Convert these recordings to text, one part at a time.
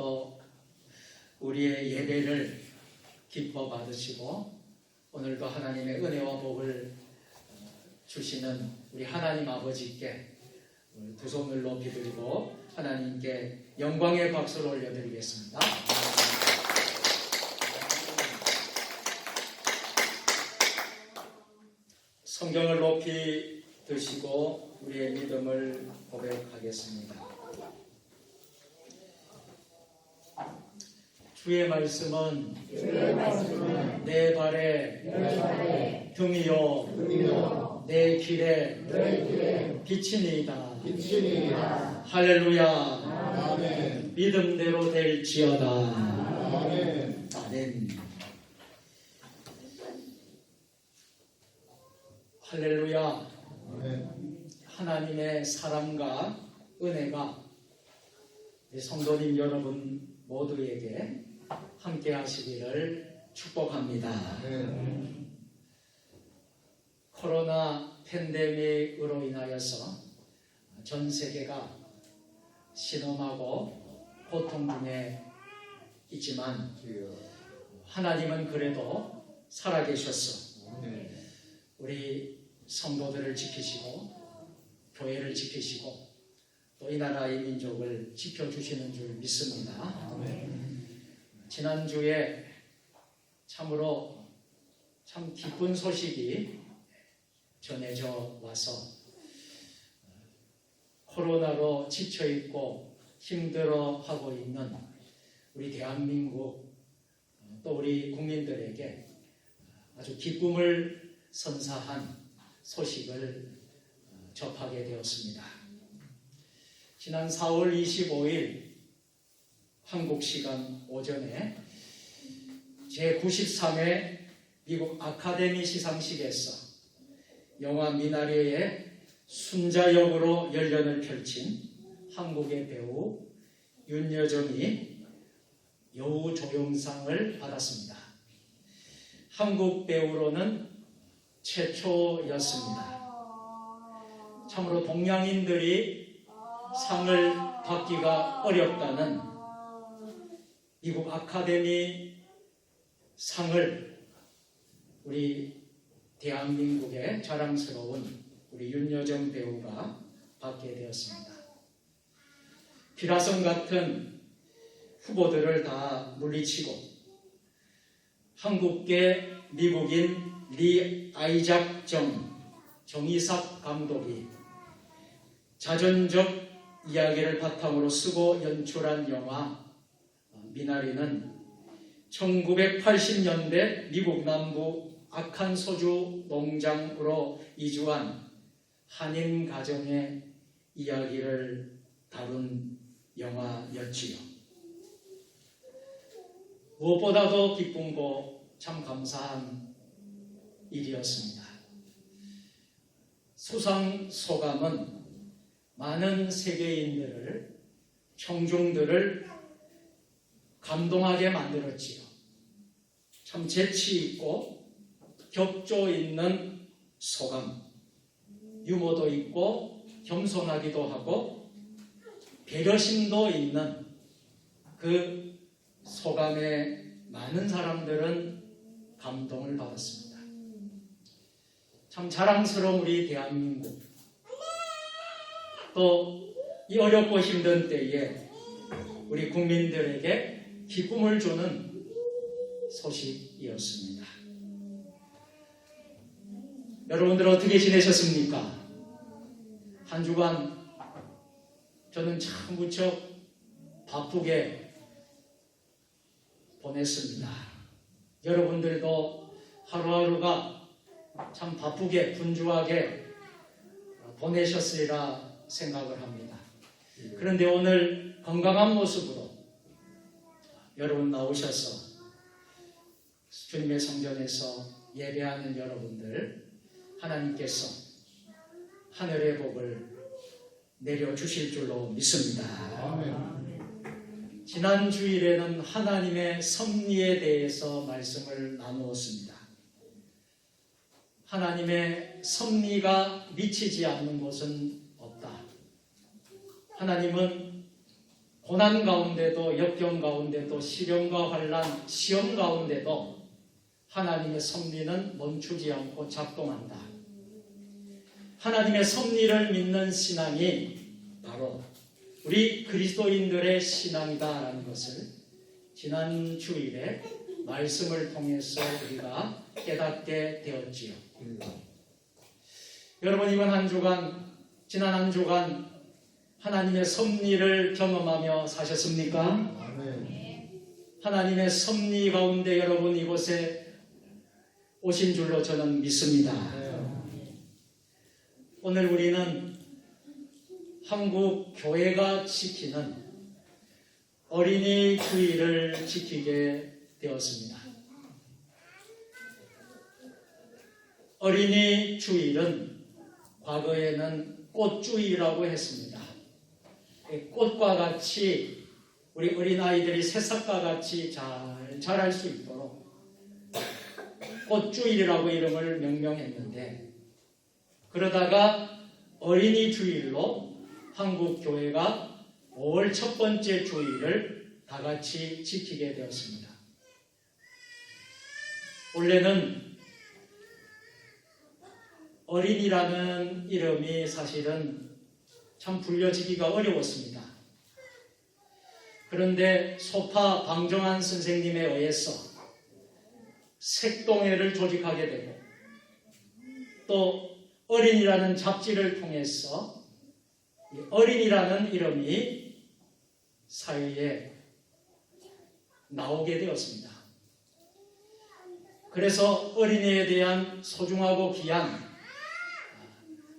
또 우리의 예배를 기뻐 받으시고 오늘도 하나님의 은혜와 복을 주시는 우리 하나님 아버지께 두 손을 높이 들고 하나님께 영광의 박수를 올려드리겠습니다. 성경을 높이 드시고 우리의 믿음을 고백하겠습니다. 주의 말씀은 내 발에 등이요 내 길에 빛이니이다. 할렐루야. 아멘. 믿음대로 될지어다. 아멘. 아멘. 할렐루야. 아멘. 하나님의 사랑과 은혜가 성도님 여러분 모두에게 함께 하시기를 축복합니다. 아멘. 코로나 팬데믹으로 인하여서 전 세계가 신음하고 고통 중에 있지만 하나님은 그래도 살아계셨어. 아멘. 우리 성도들을 지키시고 교회를 지키시고 또 이 나라의 민족을 지켜주시는 줄 믿습니다. 아멘. 지난주에 참으로 참 기쁜 소식이 전해져 와서 코로나로 지쳐있고 힘들어하고 있는 우리 대한민국 또 우리 국민들에게 아주 기쁨을 선사한 소식을 접하게 되었습니다. 지난 4월 25일 한국 시간 오전에 제93회 미국 아카데미 시상식에서 영화 미나리의 순자 역으로 열연을 펼친 한국의 배우 윤여정이 여우조연상을 받았습니다. 한국 배우로는 최초였습니다. 참으로 동양인들이 상을 받기가 어렵다는 미국 아카데미 상을 우리 대한민국의 자랑스러운 우리 윤여정 배우가 받게 되었습니다. 피라성 같은 후보들을 다 물리치고 한국계 미국인 리 아이작 정이삭 감독이 자전적 이야기를 바탕으로 쓰고 연출한 영화 미나리는 1980년대 미국 남부 아칸소주 농장으로 이주한 한인 가정의 이야기를 다룬 영화였지요. 무엇보다도 기쁨고 참 감사한 일이었습니다. 수상 소감은 많은 세계인들을, 청중들을 감동하게 만들었지요. 참 재치있고 격조 있는 소감, 유머도 있고 겸손하기도 하고 배려심도 있는 그 소감에 많은 사람들은 감동을 받았습니다. 참 자랑스러운 우리 대한민국, 또 이 어렵고 힘든 때에 우리 국민들에게 기쁨을 주는 소식이었습니다. 여러분들 어떻게 지내셨습니까? 한 주간 저는 참 무척 바쁘게 보냈습니다. 여러분들도 하루하루가 참 바쁘게 분주하게 보내셨으리라 생각을 합니다. 그런데 오늘 건강한 모습으로 여러분 나오셔서 주님의 성전에서 예배하는 여러분들, 하나님께서 하늘의 복을 내려주실 줄로 믿습니다. 아멘. 지난 주일에는 하나님의 섭리에 대해서 말씀을 나누었습니다. 하나님의 섭리가 미치지 않는 곳은 없다. 하나님은 고난 가운데도, 역경 가운데도, 시련과 환난, 시험 가운데도 하나님의 섭리는 멈추지 않고 작동한다. 하나님의 섭리를 믿는 신앙이 바로 우리 그리스도인들의 신앙이다라는 것을 지난 주일에 말씀을 통해서 우리가 깨닫게 되었지요. 여러분, 이번 한 주간, 지난 한 주간 하나님의 섭리를 경험하며 사셨습니까? 아멘. 하나님의 섭리 가운데 여러분 이곳에 오신 줄로 저는 믿습니다. 오늘 우리는 한국 교회가 지키는 어린이 주일을 지키게 되었습니다. 어린이 주일은 과거에는 꽃주일이라고 했습니다. 꽃과 같이 우리 어린아이들이 새싹과 같이 잘 자랄 수 있도록 꽃주일이라고 이름을 명명했는데, 그러다가 어린이 주일로 한국 교회가 5월 첫 번째 주일을 다 같이 지키게 되었습니다. 원래는 어린이라는 이름이 사실은 참 불려지기가 어려웠습니다. 그런데 소파 방정환 선생님에 의해서 색동회를 조직하게 되고, 또 어린이라는 잡지를 통해서 어린이라는 이름이 사회에 나오게 되었습니다. 그래서 어린이에 대한 소중하고 귀한,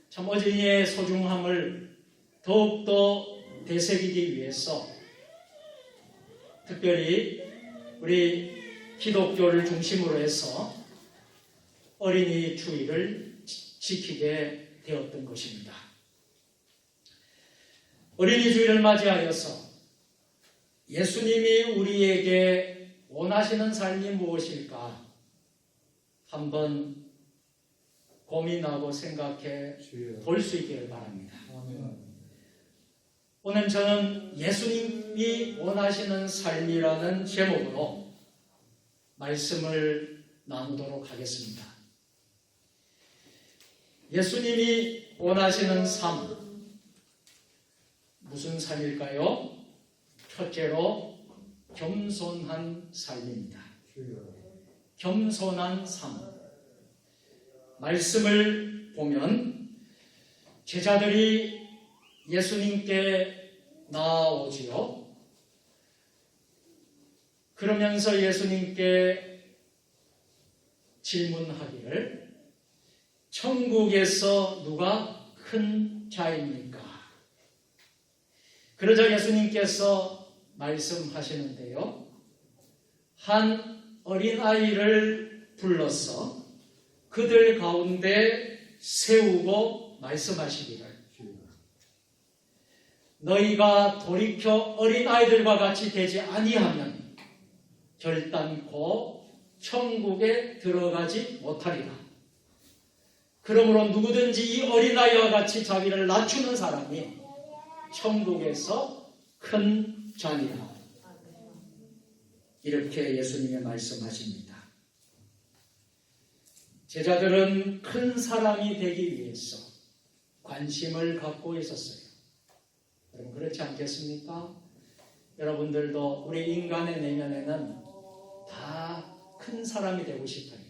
참 어린이의 소중함을 더욱더 되새기기 위해서 특별히 우리 기독교를 중심으로 해서 어린이 주일을 지키게 되었던 것입니다. 어린이 주일을 맞이하여서 예수님이 우리에게 원하시는 삶이 무엇일까 한번 고민하고 생각해 볼 수 있기를 바랍니다. 아멘. 오늘 저는 예수님이 원하시는 삶이라는 제목으로 말씀을 나누도록 하겠습니다. 예수님이 원하시는 삶, 무슨 삶일까요? 첫째로 겸손한 삶입니다. 겸손한 삶. 말씀을 보면 제자들이 예수님께 나아오지요. 그러면서 예수님께 질문하기를, 천국에서 누가 큰 자입니까? 그러자 예수님께서 말씀하시는데요, 한 어린아이를 불러서 그들 가운데 세우고 말씀하시기를, 너희가 돌이켜 어린아이들과 같이 되지 아니하면 결단코 천국에 들어가지 못하리라. 그러므로 누구든지 이 어린아이와 같이 자기를 낮추는 사람이 천국에서 큰 자니라. 이렇게 예수님이 말씀하십니다. 제자들은 큰 사람이 되기 위해서 관심을 갖고 있었어요. 여러분, 그렇지 않겠습니까? 여러분들도 우리 인간의 내면에는 다 큰 사람이 되고 싶어요.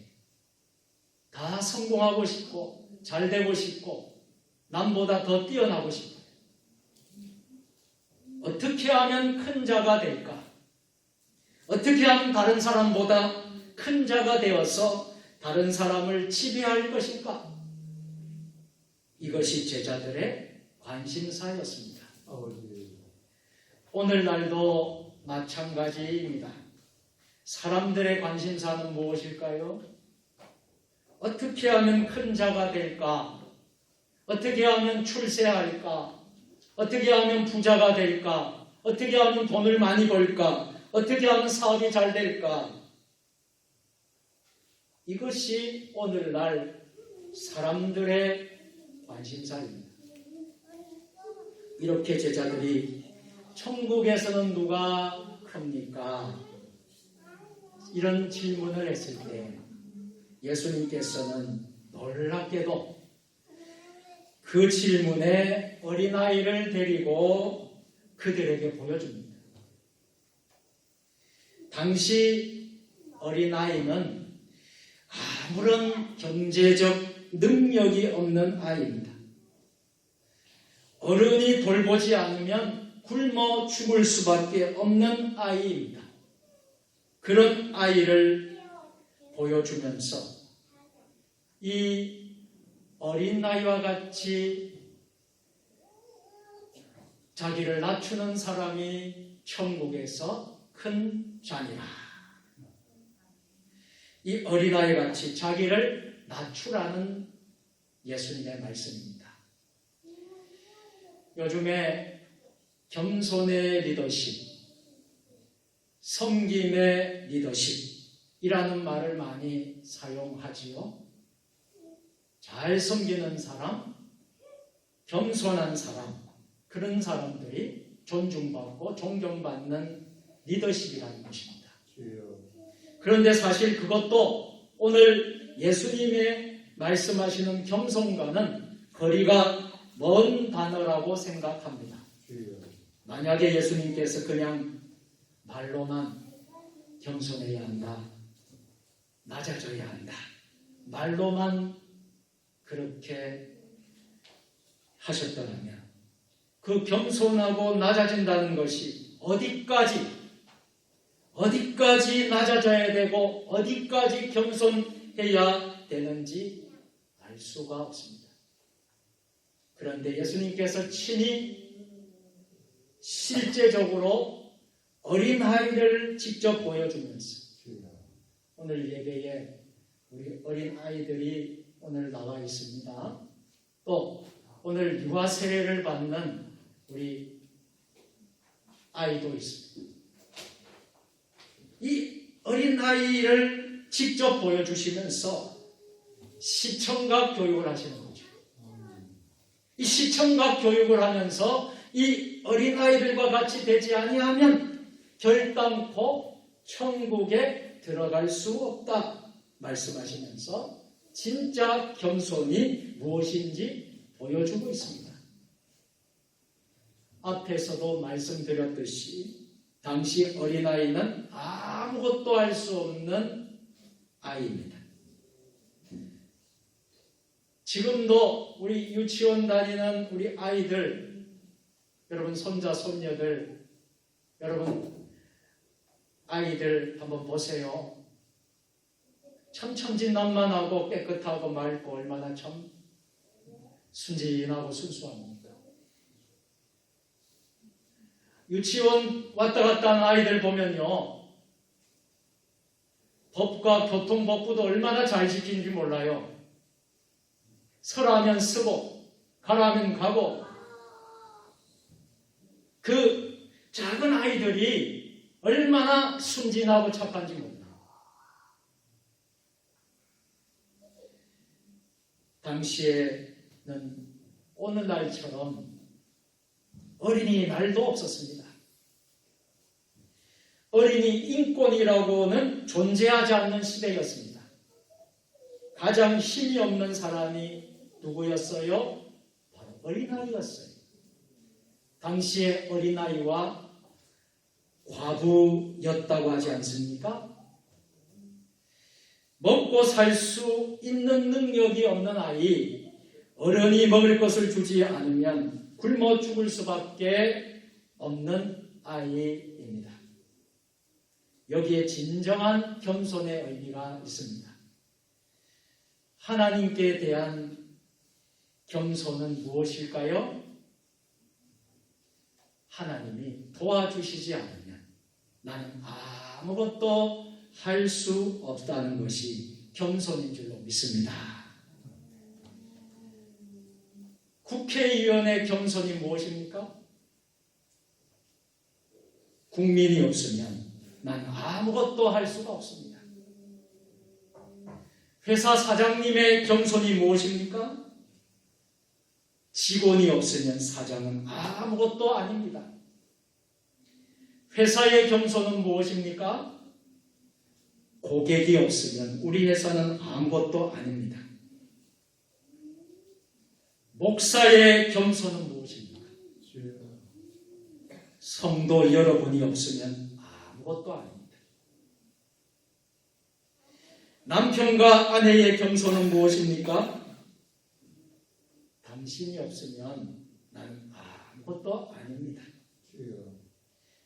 다 성공하고 싶고 잘 되고 싶고 남보다 더 뛰어나고 싶어요. 어떻게 하면 큰 자가 될까? 어떻게 하면 다른 사람보다 큰 자가 되어서 다른 사람을 지배할 것인가? 이것이 제자들의 관심사였습니다. 오늘날도 마찬가지입니다. 사람들의 관심사는 무엇일까요? 어떻게 하면 큰 자가 될까? 어떻게 하면 출세할까? 어떻게 하면 부자가 될까? 어떻게 하면 돈을 많이 벌까? 어떻게 하면 사업이 잘 될까? 이것이 오늘날 사람들의 관심사입니다. 이렇게 제자들이 천국에서는 누가 큽니까? 이런 질문을 했을 때 예수님께서는 놀랍게도 그 질문에 어린아이를 데리고 그들에게 보여줍니다. 당시 어린아이는 아무런 경제적 능력이 없는 아이입니다. 어른이 돌보지 않으면 굶어 죽을 수밖에 없는 아이입니다. 그런 아이를 보여주면서 이 어린 나이와 같이 자기를 낮추는 사람이 천국에서 큰 자니라. 이 어린아이 같이 자기를 낮추라는 예수님의 말씀입니다. 요즘에 겸손의 리더십, 섬김의 리더십이라는 말을 많이 사용하지요. 잘 섬기는 사람, 겸손한 사람, 그런 사람들이 존중받고 존경받는 리더십이라는 것입니다. 그런데 사실 그것도 오늘 예수님의 말씀하시는 겸손과는 거리가 먼 단어라고 생각합니다. 만약에 예수님께서 그냥 말로만 겸손해야 한다, 낮아져야 한다, 말로만 그렇게 하셨더라면 그 겸손하고 낮아진다는 것이 어디까지 낮아져야 되고 어디까지 겸손해야 되는지 알 수가 없습니다. 그런데 예수님께서 친히 실제적으로 어린아이를 직접 보여주면서 오늘 예배에 우리 어린아이들이 오늘 나와 있습니다. 또 오늘 유아 세례를 받는 우리 아이도 있습니다. 이 어린아이를 직접 보여주시면서 시청각 교육을 하시는 거죠. 이 시청각 교육을 하면서 이 어린아이들과 같이 되지 아니하면 결단코 천국에 들어갈 수 없다 말씀하시면서 진짜 겸손이 무엇인지 보여주고 있습니다. 앞에서도 말씀드렸듯이 당시 어린아이는 아무것도 할 수 없는 아이입니다. 지금도 우리 유치원 다니는 우리 아이들, 여러분 손자, 손녀들, 여러분 아이들 한번 보세요. 참 천진난만하고 깨끗하고 맑고 얼마나 참 순진하고 순수합니다. 유치원 왔다 갔다 하는 아이들 보면요, 법과 교통법부도 얼마나 잘 지키는지 몰라요. 서라면 쓰고 가라면 가고, 그 작은 아이들이 얼마나 순진하고 착한지 몰라요. 당시에는 오늘날처럼 어린이날도 없었습니다. 어린이 인권이라고는 존재하지 않는 시대였습니다. 가장 힘이 없는 사람이 누구였어요? 바로 어린아이였어요. 당시의 어린아이와 과부였다고 하지 않습니까? 먹고 살 수 있는 능력이 없는 아이, 어른이 먹을 것을 주지 않으면 굶어 죽을 수밖에 없는 아이입니다. 여기에 진정한 겸손의 의미가 있습니다. 하나님께 대한 겸손은 무엇일까요? 하나님이 도와주시지 않으면 나는 아무것도 할 수 없다는 것이 겸손인 줄로 믿습니다. 국회의원의 겸손이 무엇입니까? 국민이 없으면 난 아무것도 할 수가 없습니다. 회사 사장님의 겸손이 무엇입니까? 직원이 없으면 사장은 아무것도 아닙니다. 회사의 겸손은 무엇입니까? 고객이 없으면 우리 회사는 아무것도 아닙니다. 목사의 겸손은 무엇입니까? 성도 여러분이 없으면 아무것도 아닙니다. 남편과 아내의 겸손은 무엇입니까? 당신이 없으면 나는 아무것도 아닙니다.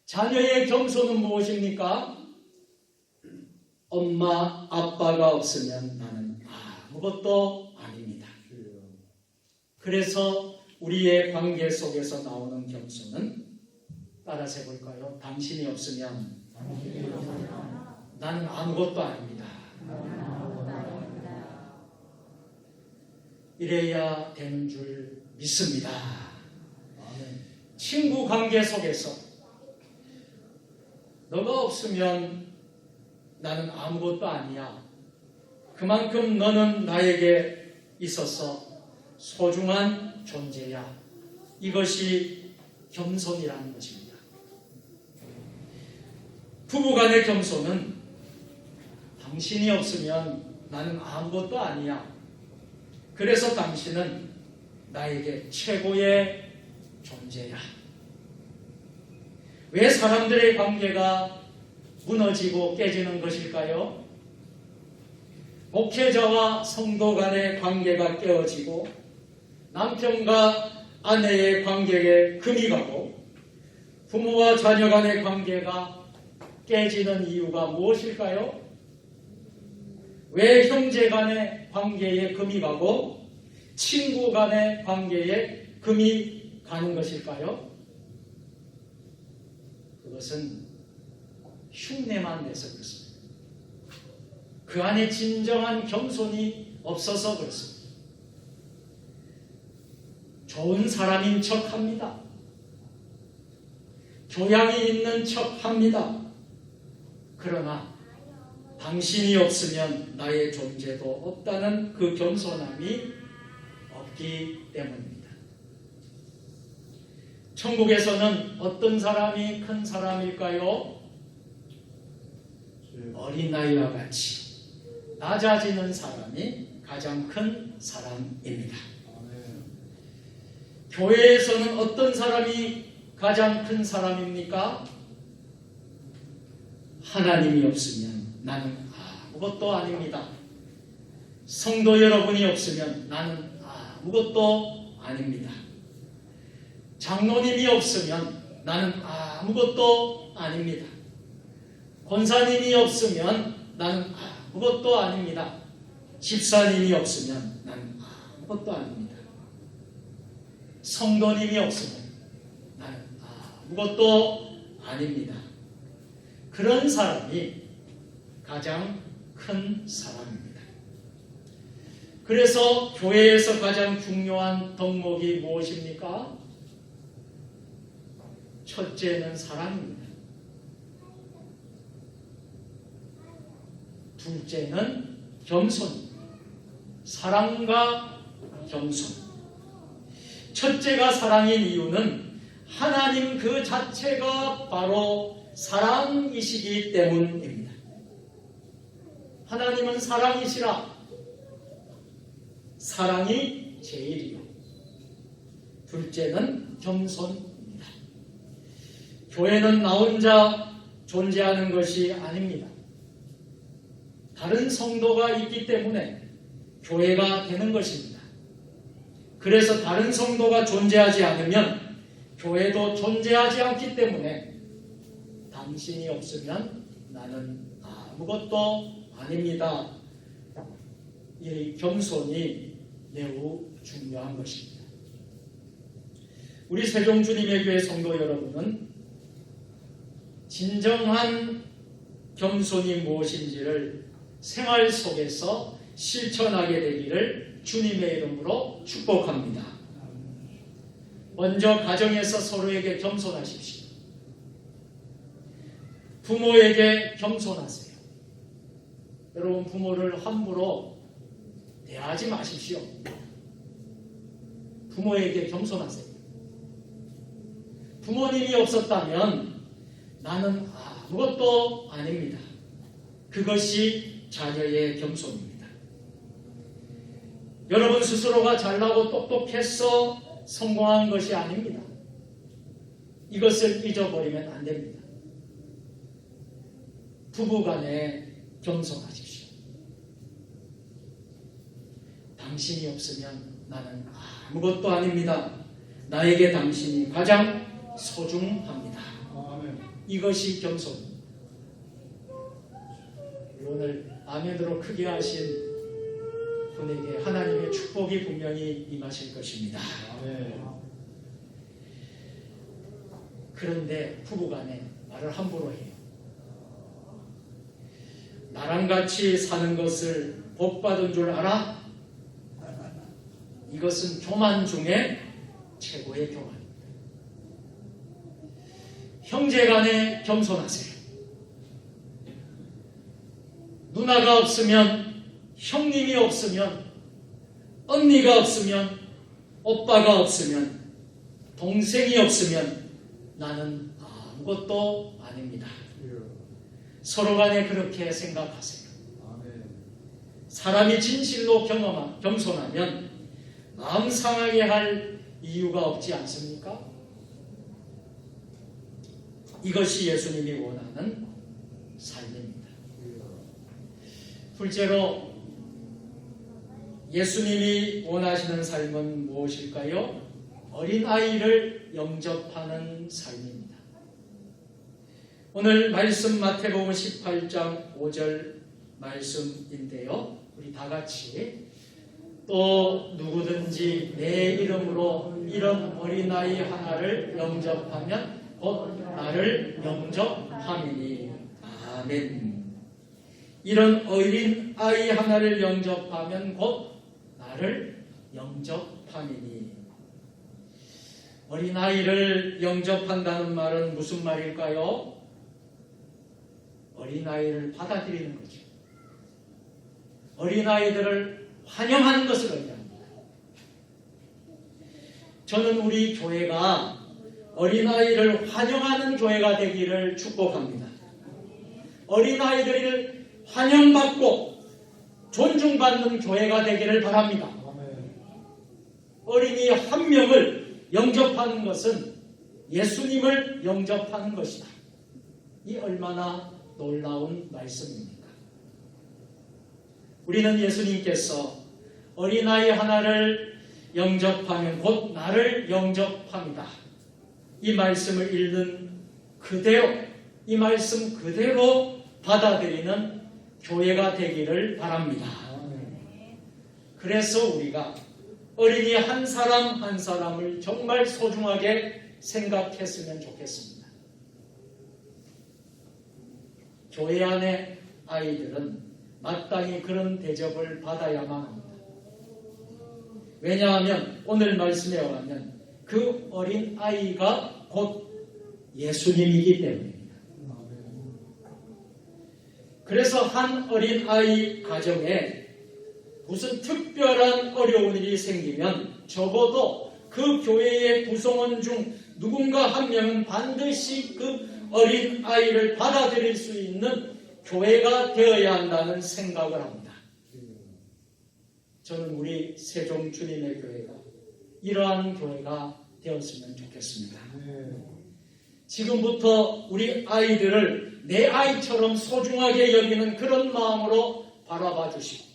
자녀의 겸손은 무엇입니까? 엄마, 아빠가 없으면 나는 아무것도 아닙니다. 그래서 우리의 관계 속에서 나오는 겸손은 따라서 해볼까요? 당신이 없으면 나는 아무것도 아닙니다. 이래야 되는 줄 믿습니다. 친구 관계 속에서 너가 없으면 나는 아무것도 아니야. 그만큼 너는 나에게 있어서 소중한 존재야. 이것이 겸손이라는 것입니다. 부부간의 겸손은 당신이 없으면 나는 아무것도 아니야. 그래서 당신은 나에게 최고의 존재야. 왜 사람들의 관계가 무너지고 깨지는 것일까요? 목회자와 성도 간의 관계가 깨어지고 남편과 아내의 관계에 금이 가고 부모와 자녀 간의 관계가 깨지는 이유가 무엇일까요? 왜 형제 간의 관계에 금이 가고 친구 간의 관계에 금이 가는 것일까요? 그것은 흉내만 내서 그렇습니다. 그 안에 진정한 겸손이 없어서 그렇습니다. 좋은 사람인 척 합니다. 교양이 있는 척 합니다. 그러나 당신이 없으면 나의 존재도 없다는 그 겸손함이 없기 때문입니다. 천국에서는 어떤 사람이 큰 사람일까요? 어린아이와 같이 낮아지는 사람이 가장 큰 사람입니다. 교회에서는 어떤 사람이 가장 큰 사람입니까? 하나님이 없으면 나는 아무것도 아닙니다. 성도 여러분이 없으면 나는 아무것도 아닙니다. 장로님이 없으면 나는 아무것도 아닙니다. 권사님이 없으면 나는 아무것도 아닙니다. 집사님이 없으면 나는 아무것도 아닙니다. 성도님이 없으면 나는 아무것도 아닙니다. 그런 사람이 가장 큰 사람입니다. 그래서 교회에서 가장 중요한 덕목이 무엇입니까? 첫째는 사랑입니다. 둘째는 겸손입니다. 사랑과 겸손. 첫째가 사랑인 이유는 하나님 그 자체가 바로 사랑이시기 때문입니다. 하나님은 사랑이시라. 사랑이 제일이요. 둘째는 겸손입니다. 교회는 나 혼자 존재하는 것이 아닙니다. 다른 성도가 있기 때문에 교회가 되는 것입니다. 그래서 다른 성도가 존재하지 않으면 교회도 존재하지 않기 때문에 당신이 없으면 나는 아무것도 아닙니다. 이 겸손이 매우 중요한 것입니다. 우리 세종주님의 교회 성도 여러분은 진정한 겸손이 무엇인지를 생활 속에서 실천하게 되기를 주님의 이름으로 축복합니다. 먼저 가정에서 서로에게 겸손하십시오. 부모에게 겸손하세요. 여러분, 부모를 함부로 대하지 마십시오. 부모에게 겸손하세요. 부모님이 없었다면 나는 아무것도 아닙니다. 그것이 자녀의 겸손입니다. 여러분 스스로가 잘나고 똑똑해서 성공한 것이 아닙니다. 이것을 잊어버리면 안 됩니다. 부부간에 겸손하십시오. 당신이 없으면 나는 아무것도 아닙니다. 나에게 당신이 가장 소중합니다. 이것이 겸손입니다. 오늘 아멘으로 크게 하신 분에게 하나님의 축복이 분명히 임하실 것입니다. 그런데 부부간에 말을 함부로 해요. 나랑 같이 사는 것을 복받은 줄 알아? 이것은 교만 중에 최고의 교만입니다. 형제간에 겸손하세요. 누나가 없으면, 형님이 없으면, 언니가 없으면, 오빠가 없으면, 동생이 없으면 나는 아무것도 아닙니다. 서로 간에 그렇게 생각하세요. 사람이 진실로 겸손하면 마음 상하게 할 이유가 없지 않습니까? 이것이 예수님이 원하는 삶입니다. 둘째로 예수님이 원하시는 삶은 무엇일까요? 어린아이를 영접하는 삶입니다. 오늘 말씀 마태복음 18장 5절 말씀인데요. 우리 다 같이 또 누구든지 내 이름으로 이런 어린아이 하나를 영접하면 곧 나를 영접함이니. 아멘. 이런 어린아이 하나를 영접하면 곧 나를 영접함이니. 어린아이를 영접한다는 말은 무슨 말일까요? 어린아이를 받아들이는 거죠. 어린아이들을 환영하는 것을 의미합니다. 저는 우리 교회가 어린아이를 환영하는 교회가 되기를 축복합니다. 어린아이들을 환영받고 존중받는 교회가 되기를 바랍니다. 어린이 한 명을 영접하는 것은 예수님을 영접하는 것이다. 이 얼마나 놀라운 말씀입니까? 우리는 예수님께서 어린아이 하나를 영접하면 곧 나를 영접합니다. 이 말씀을 읽는 그대로, 이 말씀 그대로 받아들이는 교회가 되기를 바랍니다. 그래서 우리가 어린이 한 사람 한 사람을 정말 소중하게 생각했으면 좋겠습니다. 교회 안의 아이들은 마땅히 그런 대접을 받아야만 합니다. 왜냐하면 오늘 말씀에 의하면 그 어린 아이가 곧 예수님이기 때문입니다. 그래서 한 어린 아이 가정에 무슨 특별한 어려운 일이 생기면 적어도 그 교회의 구성원 중 누군가 한 명은 반드시 그 어린 아이를 받아들일 수 있는 교회가 되어야 한다는 생각을 합니다. 저는 우리 세종 주님의 교회가 이러한 교회가 되었으면 좋겠습니다. 지금부터 우리 아이들을 내 아이처럼 소중하게 여기는 그런 마음으로 바라봐 주시고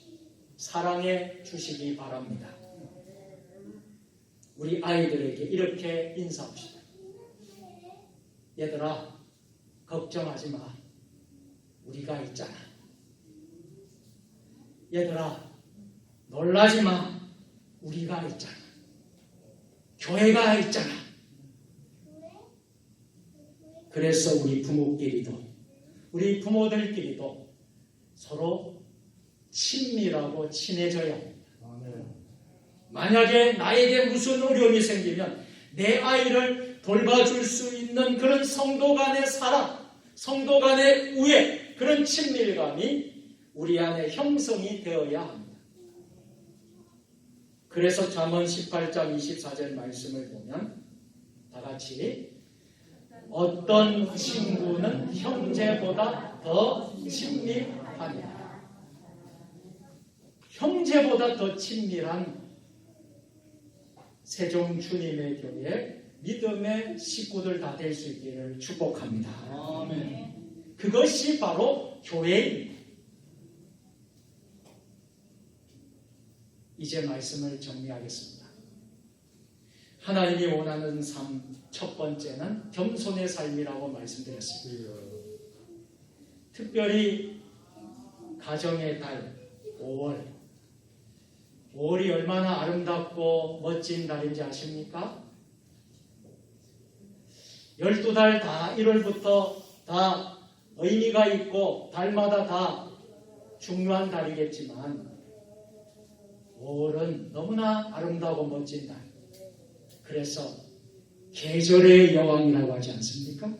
사랑해 주시기 바랍니다. 우리 아이들에게 이렇게 인사합시다. 얘들아, 걱정하지 마. 우리가 있잖아. 얘들아, 놀라지 마. 우리가 있잖아. 교회가 있잖아. 그래서 우리 부모끼리도, 우리 부모들끼리도 서로 친밀하고 친해져야 합니다. 만약에 나에게 무슨 어려움이 생기면 내 아이를 돌봐줄 수 있는 그런 성도 간의 사랑, 성도 간의 우애, 그런 친밀감이 우리 안에 형성이 되어야 합니다. 그래서 잠언 18장 24절 말씀을 보면 다 같이 어떤 친구는 형제보다 더 친밀하냐. 형제보다 더 친밀한 세종 주님의 교회 믿음의 식구들 다 될 수 있기를 축복합니다. 아멘. 그것이 바로 교회입니다. 이제 말씀을 정리하겠습니다. 하나님이 원하는 삶 첫 번째는 겸손의 삶이라고 말씀드렸습니다. 특별히 가정의 달 5월. 5월이 얼마나 아름답고 멋진 달인지 아십니까? 12달 다 1월부터 다 의미가 있고 달마다 다 중요한 달이겠지만 5월은 너무나 아름다고 멋진 달. 그래서 계절의 여왕이라고 하지 않습니까?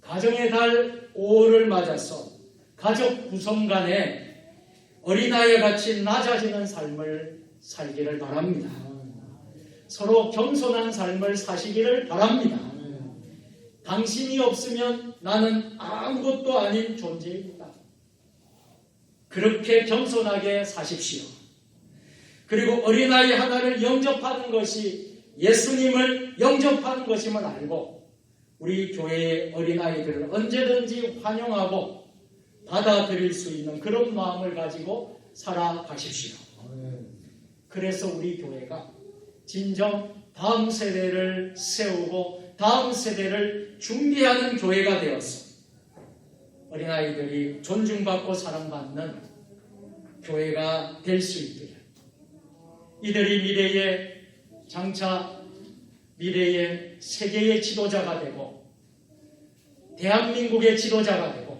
가정의 달 5월을 맞아서 가족 구성 간에 어린아이에 같이 낮아지는 삶을 살기를 바랍니다. 서로 겸손한 삶을 사시기를 바랍니다. 당신이 없으면 나는 아무것도 아닌 존재입니다. 그렇게 겸손하게 사십시오. 그리고 어린아이 하나를 영접하는 것이 예수님을 영접하는 것임을 알고 우리 교회의 어린아이들을 언제든지 환영하고 받아들일 수 있는 그런 마음을 가지고 살아가십시오. 그래서 우리 교회가 진정 다음 세대를 세우고 다음 세대를 준비하는 교회가 되어서 어린아이들이 존중받고 사랑받는 교회가 될 수 있기를, 이들이 미래의 장차 미래의 세계의 지도자가 되고 대한민국의 지도자가 되고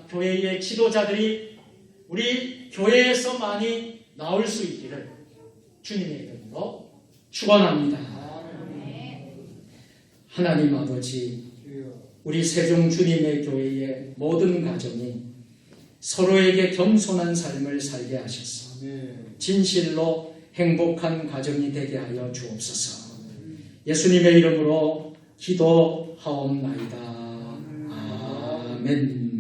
교회의 지도자들이 우리 교회에서 많이 나올 수 있기를 주님의 이름으로 축원합니다. 하나님 아버지, 우리 세종 주님의 교회의 모든 가정이 서로에게 겸손한 삶을 살게 하셔서 진실로 행복한 가정이 되게 하여 주옵소서. 예수님의 이름으로 기도하옵나이다. 아멘.